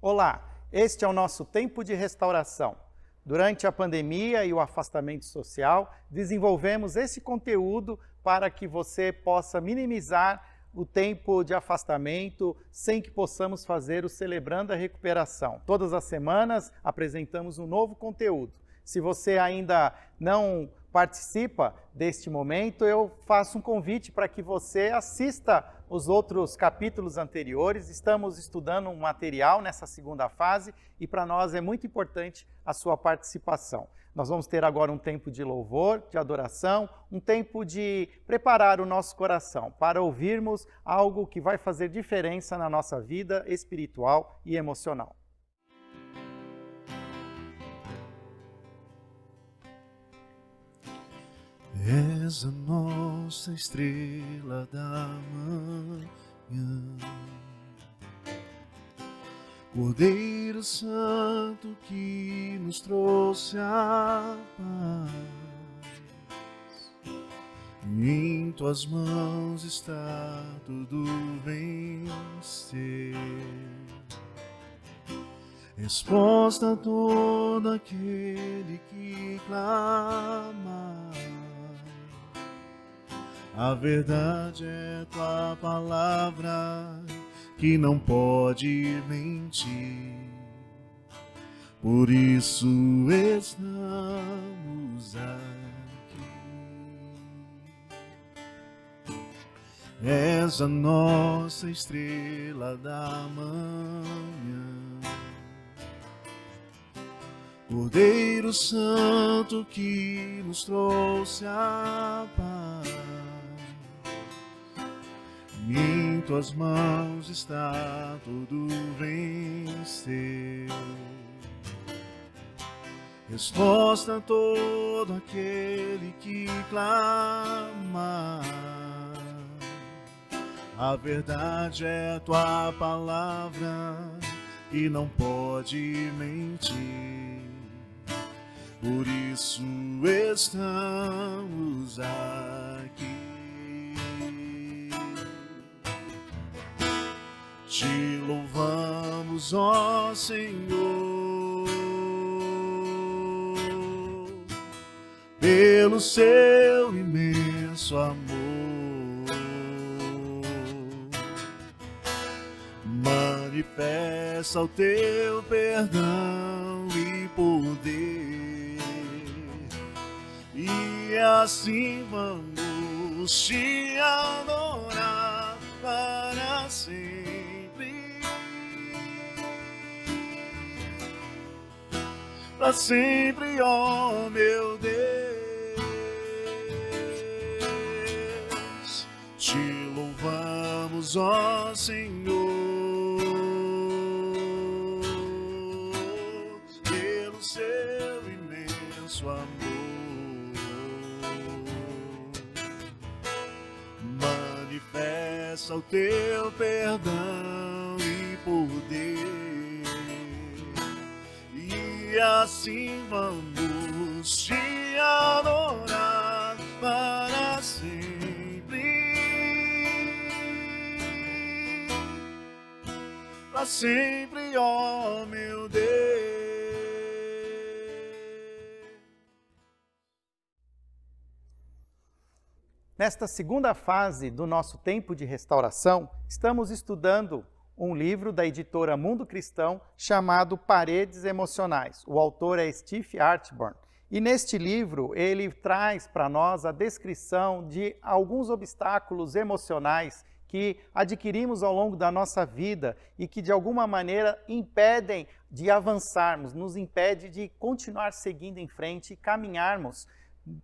Olá, este é o nosso tempo de restauração. Durante a pandemia e o afastamento social, desenvolvemos esse conteúdo para que você possa minimizar o tempo de afastamento sem que possamos fazer o Celebrando a Recuperação. Todas as semanas apresentamos um novo conteúdo. Se você ainda não participa deste momento, eu faço um convite para que você assista os outros capítulos anteriores. Estamos estudando um material nessa segunda fase e para nós é muito importante a sua participação. Nós vamos ter agora um tempo de louvor, de adoração, um tempo de preparar o nosso coração para ouvirmos algo que vai fazer diferença na nossa vida espiritual e emocional. És a nossa estrela da manhã, Cordeiro Santo que nos trouxe a paz. Em tuas mãos está tudo vencer. Resposta a todo aquele que clama. A verdade é tua palavra que não pode mentir. Por isso estamos aqui. És a nossa estrela da manhã, Cordeiro Santo que nos trouxe a paz. Em tuas mãos está tudo vencer. Resposta a todo aquele que clama. A verdade é a tua palavra e não pode mentir. Por isso estamos aqui. Te louvamos, ó Senhor, pelo seu imenso amor. Manifesta o teu perdão e poder, e assim vamos te adorar para sempre. Para sempre, ó meu Deus, te louvamos, ó Senhor, pelo seu imenso amor. Manifesta o teu perdão e poder, e assim vamos te adorar para sempre. Para sempre, ó meu Deus. Nesta segunda fase do nosso tempo de restauração, estamos estudando um livro da editora Mundo Cristão chamado Paredes Emocionais. O autor é Steve Arterburn. E neste livro ele traz para nós a descrição de alguns obstáculos emocionais que adquirimos ao longo da nossa vida e que de alguma maneira impedem de avançarmos, nos impede de continuar seguindo em frente e caminharmos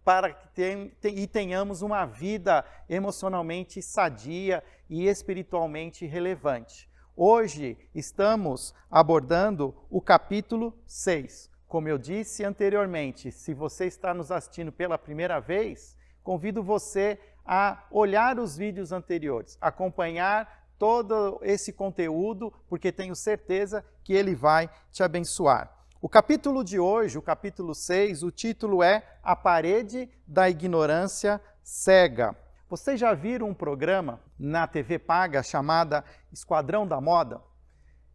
para que tenhamos uma vida emocionalmente sadia e espiritualmente relevante. Hoje estamos abordando o capítulo 6. Como eu disse anteriormente, se você está nos assistindo pela primeira vez, convido você a olhar os vídeos anteriores, acompanhar todo esse conteúdo, porque tenho certeza que ele vai te abençoar. O capítulo de hoje, o capítulo 6, o título é A Parede da Ignorância Cega. Vocês já viram um programa na TV paga chamada Esquadrão da Moda?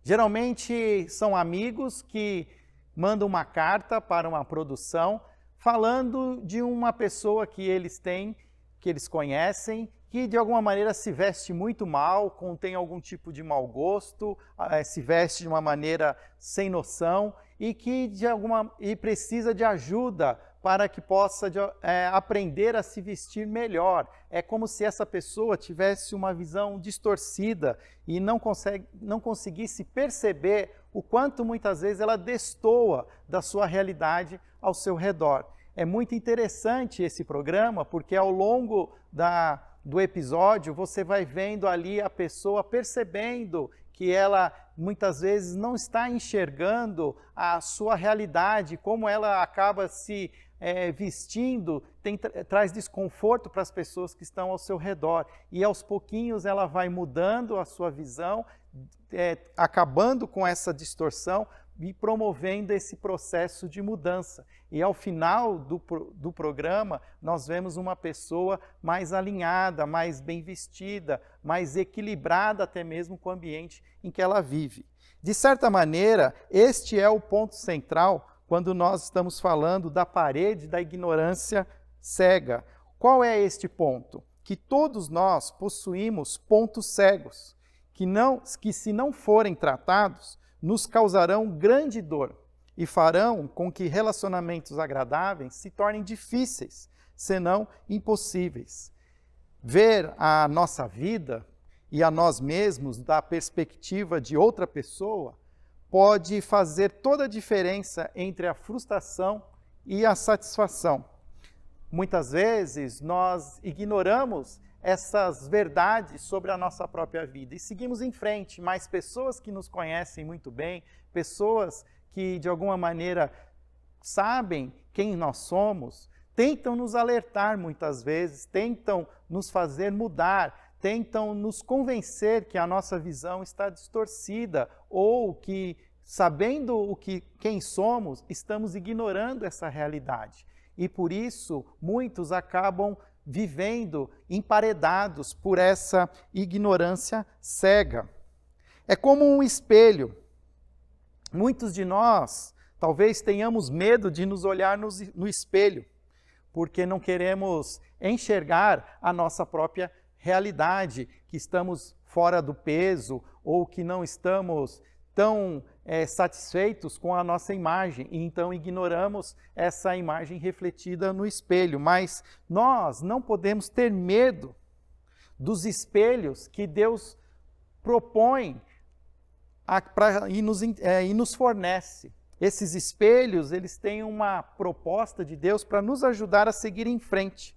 Geralmente são amigos que mandam uma carta para uma produção falando de uma pessoa que eles têm, que eles conhecem, que de alguma maneira se veste muito mal, contém algum tipo de mau gosto, se veste de uma maneira sem noção e que precisa de ajuda para que possa aprender a se vestir melhor. É como se essa pessoa tivesse uma visão distorcida e não conseguisse perceber o quanto muitas vezes ela destoa da sua realidade ao seu redor. É muito interessante esse programa, porque ao longo do episódio você vai vendo ali a pessoa percebendo que ela muitas vezes não está enxergando a sua realidade, como ela acaba se vestindo, traz desconforto para as pessoas que estão ao seu redor. E aos pouquinhos ela vai mudando a sua visão, acabando com essa distorção e promovendo esse processo de mudança. E ao final do programa, nós vemos uma pessoa mais alinhada, mais bem vestida, mais equilibrada até mesmo com o ambiente em que ela vive. De certa maneira, este é o ponto central quando nós estamos falando da parede da ignorância cega. Qual é este ponto? Que todos nós possuímos pontos cegos, que se não forem tratados, nos causarão grande dor e farão com que relacionamentos agradáveis se tornem difíceis, senão impossíveis. Ver a nossa vida e a nós mesmos da perspectiva de outra pessoa pode fazer toda a diferença entre a frustração e a satisfação. Muitas vezes nós ignoramos essas verdades sobre a nossa própria vida e seguimos em frente, mas pessoas que nos conhecem muito bem, pessoas que de alguma maneira sabem quem nós somos, tentam nos alertar muitas vezes, tentam nos fazer mudar, tentam nos convencer que a nossa visão está distorcida ou que, sabendo quem somos, estamos ignorando essa realidade. E por isso, muitos acabam vivendo emparedados por essa ignorância cega. É como um espelho. Muitos de nós talvez tenhamos medo de nos olhar no espelho, porque não queremos enxergar a nossa própria realidade, que estamos fora do peso ou que não estamos tão satisfeitos com a nossa imagem, e então ignoramos essa imagem refletida no espelho. Mas nós não podemos ter medo dos espelhos que Deus propõe e nos fornece. Esses espelhos, eles têm uma proposta de Deus para nos ajudar a seguir em frente.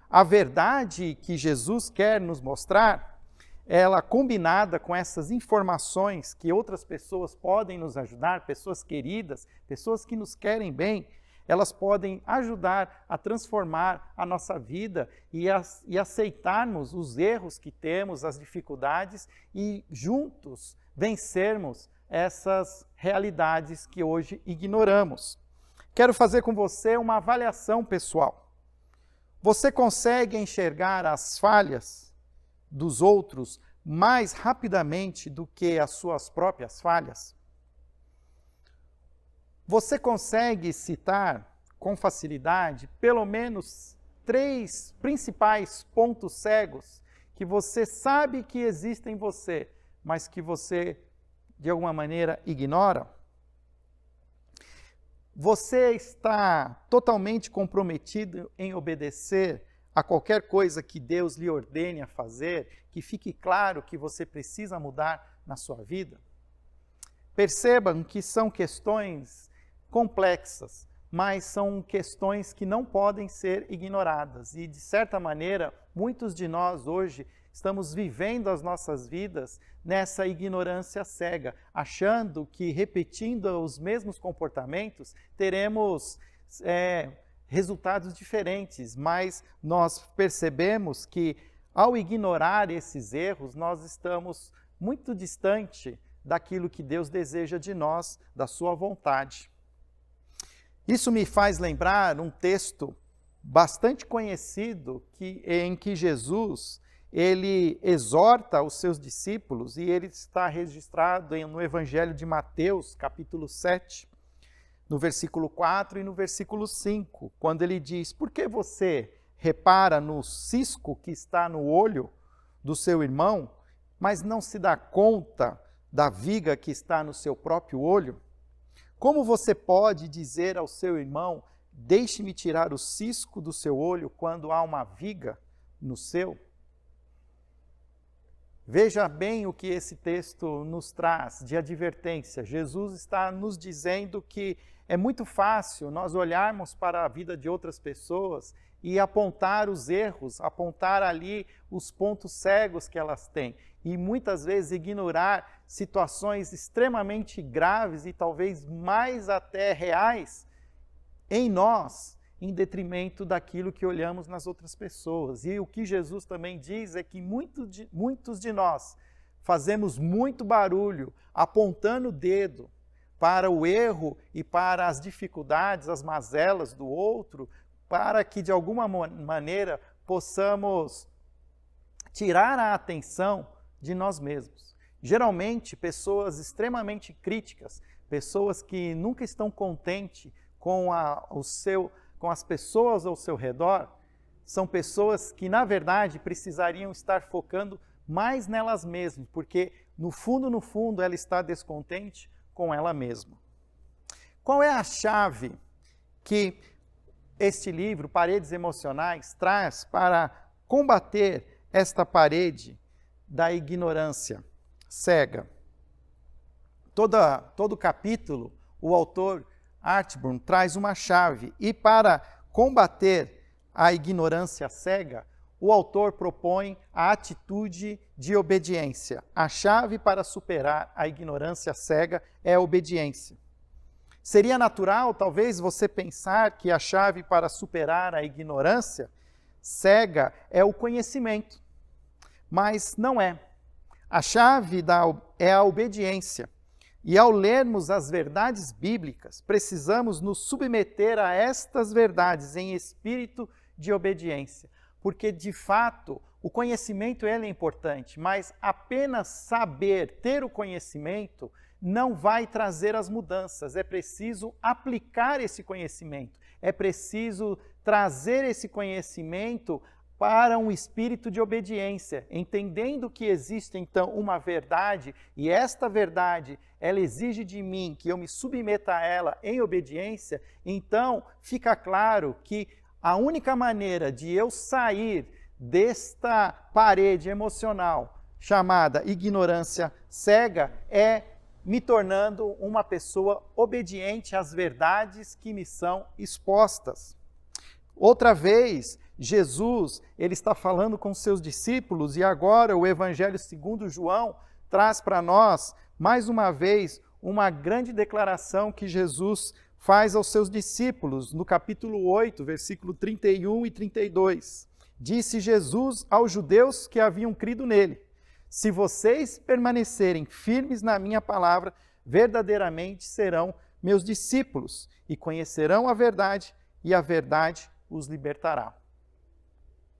A verdade que Jesus quer nos mostrar, ela combinada com essas informações que outras pessoas podem nos ajudar, pessoas queridas, pessoas que nos querem bem, elas podem ajudar a transformar a nossa vida e aceitarmos os erros que temos, as dificuldades e juntos vencermos essas realidades que hoje ignoramos. Quero fazer com você uma avaliação pessoal. Você consegue enxergar as falhas dos outros mais rapidamente do que as suas próprias falhas? Você consegue citar com facilidade pelo menos 3 principais pontos cegos que você sabe que existem em você, mas que você de alguma maneira ignora? Você está totalmente comprometido em obedecer a qualquer coisa que Deus lhe ordene a fazer, que fique claro que você precisa mudar na sua vida? Percebam que são questões complexas, mas são questões que não podem ser ignoradas. E, de certa maneira, muitos de nós hoje estamos vivendo as nossas vidas nessa ignorância cega, achando que repetindo os mesmos comportamentos teremos resultados diferentes, mas nós percebemos que ao ignorar esses erros, nós estamos muito distante daquilo que Deus deseja de nós, da sua vontade. Isso me faz lembrar um texto bastante conhecido em que Jesus ele exorta os seus discípulos, e ele está registrado no Evangelho de Mateus, capítulo 7, no versículo 4 e no versículo 5, quando ele diz: por que você repara no cisco que está no olho do seu irmão, mas não se dá conta da viga que está no seu próprio olho? Como você pode dizer ao seu irmão: deixe-me tirar o cisco do seu olho, quando há uma viga no seu? Veja bem o que esse texto nos traz de advertência. Jesus está nos dizendo que é muito fácil nós olharmos para a vida de outras pessoas e apontar os erros, apontar ali os pontos cegos que elas têm, e muitas vezes ignorar situações extremamente graves e talvez mais até reais em nós, em detrimento daquilo que olhamos nas outras pessoas. E o que Jesus também diz é que muitos de nós fazemos muito barulho apontando o dedo para o erro e para as dificuldades, as mazelas do outro, para que de alguma maneira possamos tirar a atenção de nós mesmos. Geralmente, pessoas extremamente críticas, pessoas que nunca estão contentes com as pessoas ao seu redor, são pessoas que, na verdade, precisariam estar focando mais nelas mesmas, porque, no fundo, ela está descontente com ela mesma. Qual é a chave que este livro, Paredes Emocionais, traz para combater esta parede da ignorância cega? Todo capítulo, o autor Artburn traz uma chave, e para combater a ignorância cega, o autor propõe a atitude de obediência. A chave para superar a ignorância cega é a obediência. Seria natural, talvez, você pensar que a chave para superar a ignorância cega é o conhecimento, mas não é. A chave é a obediência. E ao lermos as verdades bíblicas, precisamos nos submeter a estas verdades em espírito de obediência. Porque, de fato, o conhecimento ele é importante, mas apenas saber, ter o conhecimento, não vai trazer as mudanças. É preciso aplicar esse conhecimento. É preciso trazer esse conhecimento para um espírito de obediência, entendendo que existe então uma verdade, e esta verdade, ela exige de mim que eu me submeta a ela em obediência. Então fica claro que a única maneira de eu sair desta parede emocional chamada ignorância cega é me tornando uma pessoa obediente às verdades que me são expostas. Outra vez, Jesus, ele está falando com seus discípulos, e agora o Evangelho segundo João traz para nós, mais uma vez, uma grande declaração que Jesus faz aos seus discípulos, no capítulo 8, versículo 31 e 32. Disse Jesus aos judeus que haviam crido nele: se vocês permanecerem firmes na minha palavra, verdadeiramente serão meus discípulos, e conhecerão a verdade, e a verdade os libertará.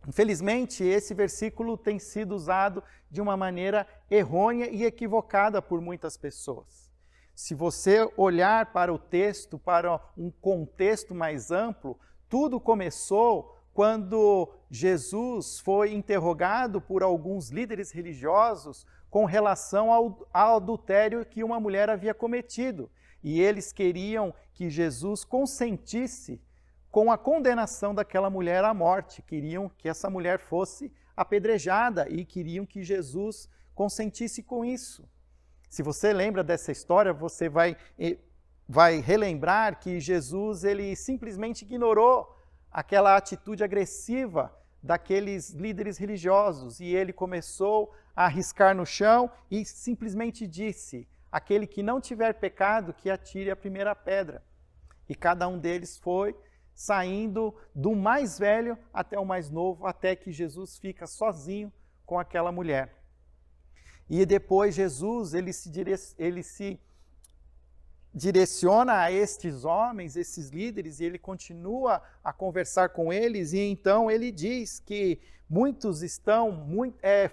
Infelizmente, esse versículo tem sido usado de uma maneira errônea e equivocada por muitas pessoas. Se você olhar para o texto, para um contexto mais amplo, tudo começou quando Jesus foi interrogado por alguns líderes religiosos com relação ao adultério que uma mulher havia cometido. E eles queriam que Jesus consentisse com a condenação daquela mulher à morte. Queriam que essa mulher fosse apedrejada e queriam que Jesus consentisse com isso. Se você lembra dessa história, você vai relembrar que Jesus ele simplesmente ignorou aquela atitude agressiva daqueles líderes religiosos, e ele começou a riscar no chão e simplesmente disse: aquele que não tiver pecado, que atire a primeira pedra. E cada um deles foi saindo do mais velho até o mais novo, até que Jesus fica sozinho com aquela mulher. E depois Jesus ele se direciona a estes homens, esses líderes, e ele continua a conversar com eles, e então ele diz que muitos estão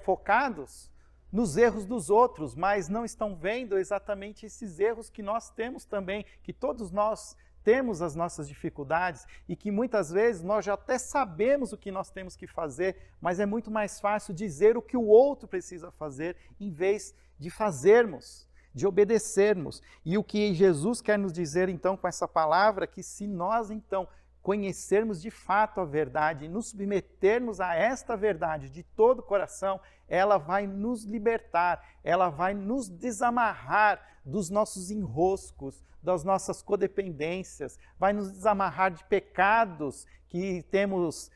focados nos erros dos outros, mas não estão vendo exatamente esses erros que nós temos também, que todos nós temos as nossas dificuldades e que muitas vezes nós já até sabemos o que nós temos que fazer, mas é muito mais fácil dizer o que o outro precisa fazer em vez de fazermos, de obedecermos. E o que Jesus quer nos dizer então com essa palavra é que se nós então conhecermos de fato a verdade e nos submetermos a esta verdade de todo o coração, ela vai nos libertar, ela vai nos desamarrar dos nossos enroscos, das nossas codependências, vai nos desamarrar de pecados que temos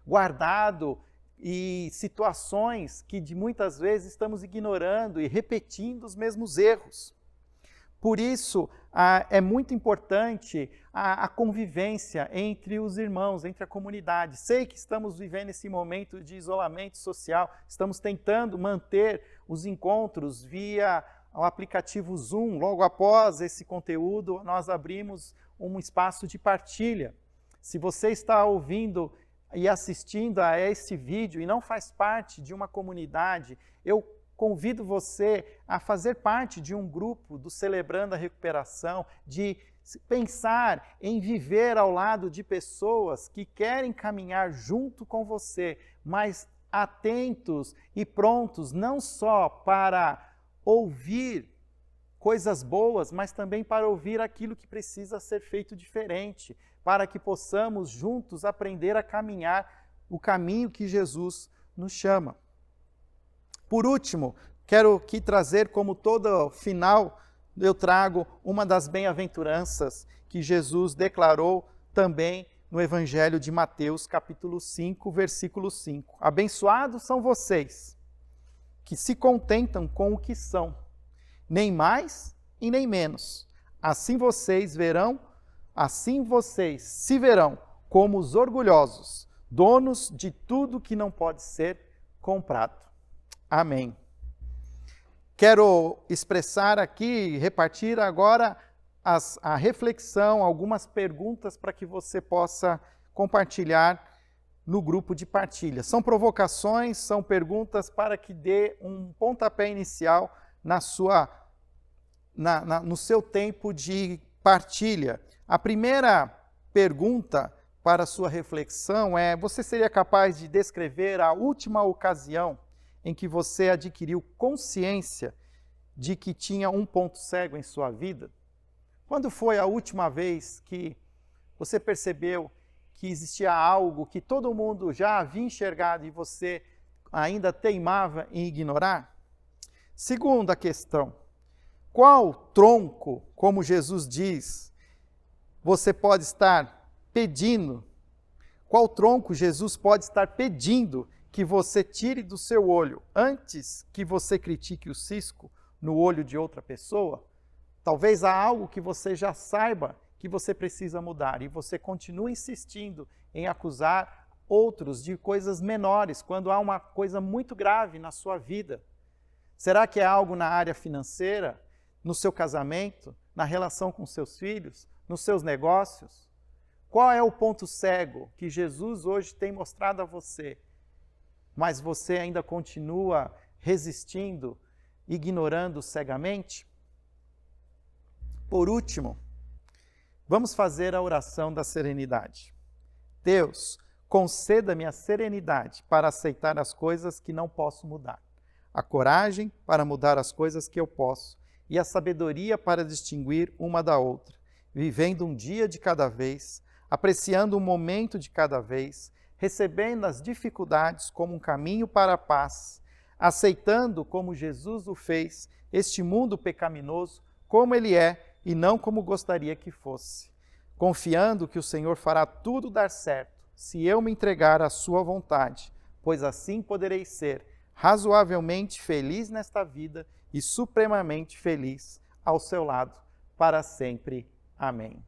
guardado e situações que de muitas vezes estamos ignorando e repetindo os mesmos erros. Por isso, é muito importante a convivência entre os irmãos, entre a comunidade. Sei que estamos vivendo esse momento de isolamento social, estamos tentando manter os encontros via o aplicativo Zoom. Logo após esse conteúdo, nós abrimos um espaço de partilha. Se você está ouvindo e assistindo a esse vídeo e não faz parte de uma comunidade, eu convido você a fazer parte de um grupo do Celebrando a Recuperação, de pensar em viver ao lado de pessoas que querem caminhar junto com você, mas atentos e prontos não só para ouvir coisas boas, mas também para ouvir aquilo que precisa ser feito diferente, para que possamos juntos aprender a caminhar o caminho que Jesus nos chama. Por último, quero aqui trazer, como todo final, eu trago uma das bem-aventuranças que Jesus declarou também no Evangelho de Mateus, capítulo 5, versículo 5. Abençoados são vocês, que se contentam com o que são, nem mais e nem menos. Assim vocês se verão como os orgulhosos, donos de tudo que não pode ser comprado. Amém. Quero expressar aqui, repartir agora a reflexão, algumas perguntas para que você possa compartilhar no grupo de partilha. São provocações, são perguntas para que dê um pontapé inicial no seu tempo de partilha. A primeira pergunta para a sua reflexão é: você seria capaz de descrever a última ocasião em que você adquiriu consciência de que tinha um ponto cego em sua vida? Quando foi a última vez que você percebeu que existia algo que todo mundo já havia enxergado e você ainda teimava em ignorar? Segunda questão: qual tronco, como Jesus diz, você pode estar pedindo? Qual tronco Jesus pode estar pedindo que você tire do seu olho antes que você critique o cisco no olho de outra pessoa? Talvez há algo que você já saiba que você precisa mudar e você continua insistindo em acusar outros de coisas menores, quando há uma coisa muito grave na sua vida. Será que é algo na área financeira, no seu casamento, na relação com seus filhos, nos seus negócios? Qual é o ponto cego que Jesus hoje tem mostrado a você, mas você ainda continua resistindo, ignorando cegamente? Por último, vamos fazer a oração da serenidade. Deus, conceda-me a serenidade para aceitar as coisas que não posso mudar, a coragem para mudar as coisas que eu posso e a sabedoria para distinguir uma da outra, vivendo um dia de cada vez, apreciando um momento de cada vez, recebendo as dificuldades como um caminho para a paz, aceitando, como Jesus o fez, este mundo pecaminoso como ele é e não como gostaria que fosse, confiando que o Senhor fará tudo dar certo se eu me entregar à sua vontade, pois assim poderei ser razoavelmente feliz nesta vida e supremamente feliz ao seu lado para sempre. Amém.